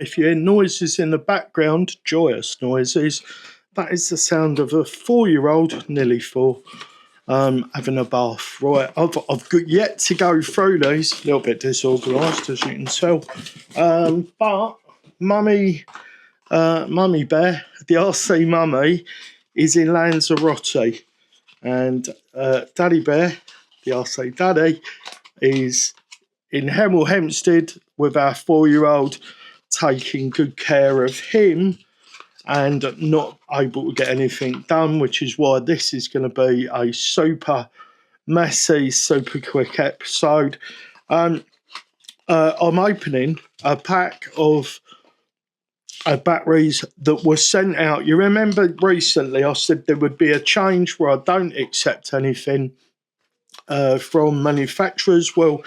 If you hear noises in the background, joyous noises, that is the sound of a 4-year-old, nearly 4, having a bath. Right, I've got yet to go through these, a little bit disorganised as you can tell, but Mummy Bear, the RC Mummy, is in Lanzarote, and Daddy Bear, the RC Daddy, is in Hemel Hempstead with our 4-year-old, taking good care of him and not able to get anything done, which is why this is going to be a super messy, super quick episode. I'm opening a pack of batteries that were sent out. You remember recently I said there would be a change where I don't accept anything from manufacturers. Well,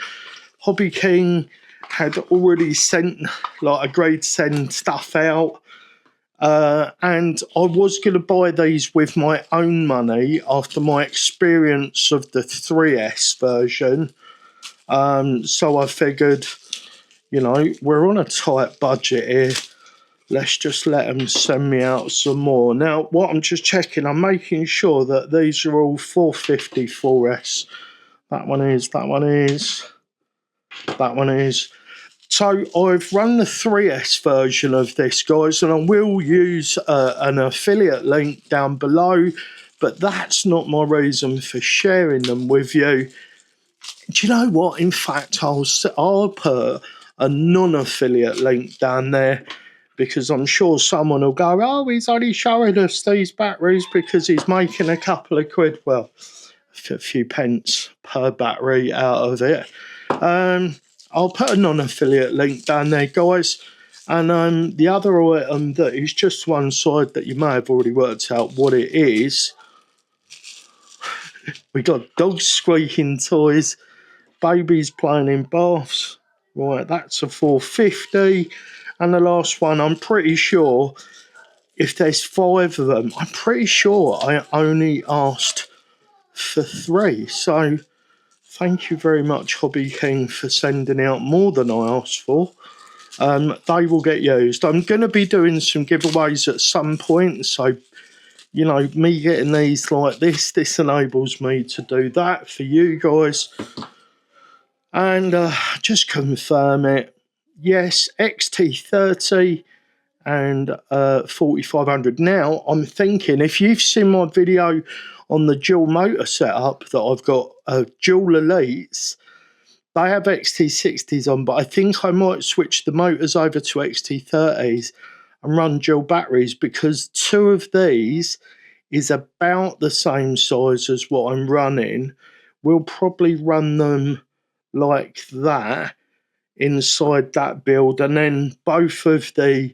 Hobby King had already sent, like, agreed to send stuff out, and I was going to buy these with my own money after my experience of the 3S version. So I figured, we're on a tight budget here. Let's just let them send me out some more. Now, what I'm just checking, I'm making sure that these are all 450 4S. That one is. So I've run the 3S version of this, guys, and I will use an affiliate link down below, but that's not my reason for sharing them with you. Do you know what? In fact, I'll put a non-affiliate link down there, because I'm sure someone will go, oh, he's only showing us these batteries because he's making a couple of quid. Well, a few pence per battery out of it. I'll put a non-affiliate link down there, guys. And the other item that is just one side that you may have already worked out what it is. We got dogs squeaking toys, babies playing in baths. Right, that's a 450. And the last one, I'm pretty sure, if there's 5 of them, I'm pretty sure I only asked for 3. So thank you very much, Hobby King, for sending out more than I asked for. They will get used. I'm going to be doing some giveaways at some point. So, me getting these like this enables me to do that for you guys. And just confirm it. Yes, XT30 and 4500. Now, I'm thinking, if you've seen my video on the dual motor setup that I've got, dual elites, they have XT60s on, but I think I might switch the motors over to XT30s and run dual batteries, because 2 of these is about the same size as what I'm running. We'll probably run them like that inside that build, and then both of the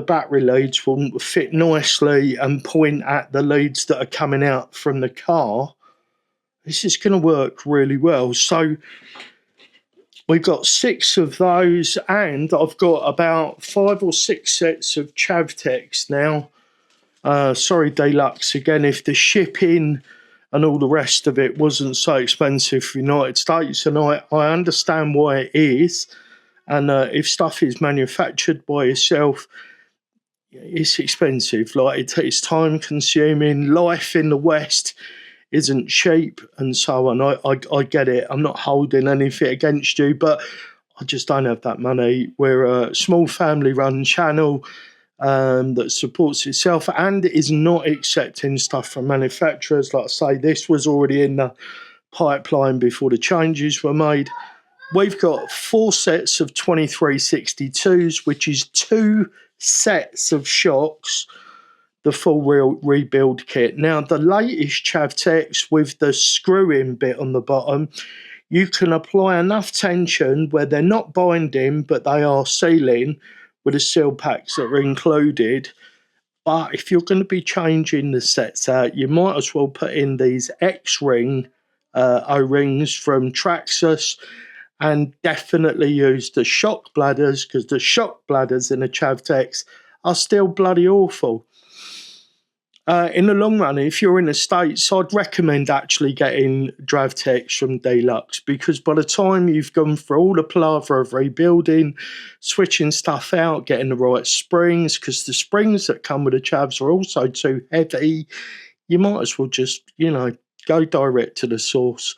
battery leads will fit nicely and point at the leads that are coming out from the car. This is going to work really well. So we've got 6 of those, and I've got about 5 or 6 sets of Chavtechs now. Sorry, Dlux, again, if the shipping and all the rest of it wasn't so expensive for the United States, and I understand why it is. And if stuff is manufactured by yourself, it's expensive. Like, it's time consuming. Life in the West isn't cheap, and so on. I get it. I'm not holding anything against you, but I just don't have that money. We're a small family run channel that supports itself and is not accepting stuff from manufacturers. Like I say, this was already in the pipeline before the changes were made. We've got 4 sets of 2362s, which is 2 sets of shocks, the full rebuild kit. Now, the latest Chavtechs with the screw-in bit on the bottom, you can apply enough tension where they're not binding, but they are sealing with the seal packs that are included. But if you're going to be changing the sets out, you might as well put in these X-ring O-rings from Traxxas, and definitely use the shock bladders, because the shock bladders in the Chavtechs are still bloody awful. In the long run, if you're in the States, I'd recommend actually getting Dravtechs from Dlux, because by the time you've gone through all the palaver of rebuilding, switching stuff out, getting the right springs, because the springs that come with the Chavs are also too heavy, you might as well just, go direct to the source.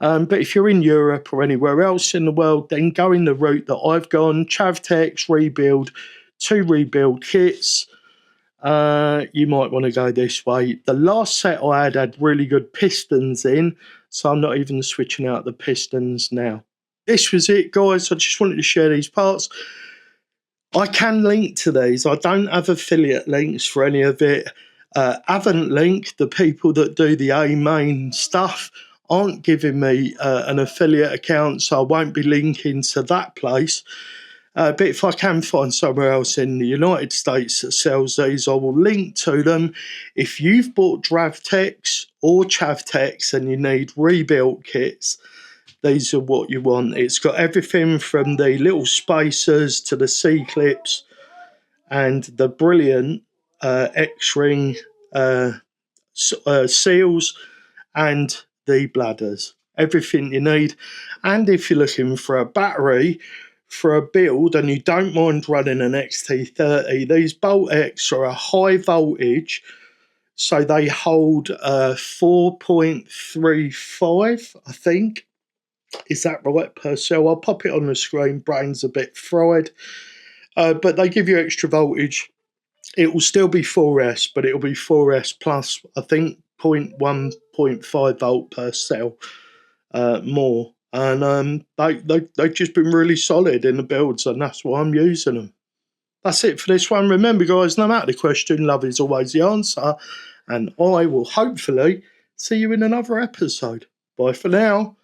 But if you're in Europe or anywhere else in the world, then go in the route that I've gone. Chavtechs, rebuild, 2 rebuild kits. You might want to go this way. The last set I had really good pistons in, so I'm not even switching out the pistons now. This was it, guys. I just wanted to share these parts. I can link to these. I don't have affiliate links for any of it. Haven't linked. The people that do the main stuff aren't giving me an affiliate account, so I won't be linking to that place. But if I can find somewhere else in the United States that sells these, I will link to them. If you've bought Dravtechs or Chavtechs and you need rebuilt kits, these are what you want. It's got everything from the little spacers to the C-clips and the brilliant X-ring seals and the bladders. Everything you need. And if you're looking for a battery for a build and you don't mind running an XT30, these Bolt X are a high voltage, so they hold 4.35, I think. Is that right, per cell? I'll pop it on the screen. Brain's a bit fried. But they give you extra voltage. It will still be 4S, but it'll be 4S plus, I think, 0.1, 0.5 volt per cell more. And they've just been really solid in the builds, and that's why I'm using them. That's it for this one. Remember, guys, no matter the question, love is always the answer. And I will hopefully see you in another episode. Bye for now.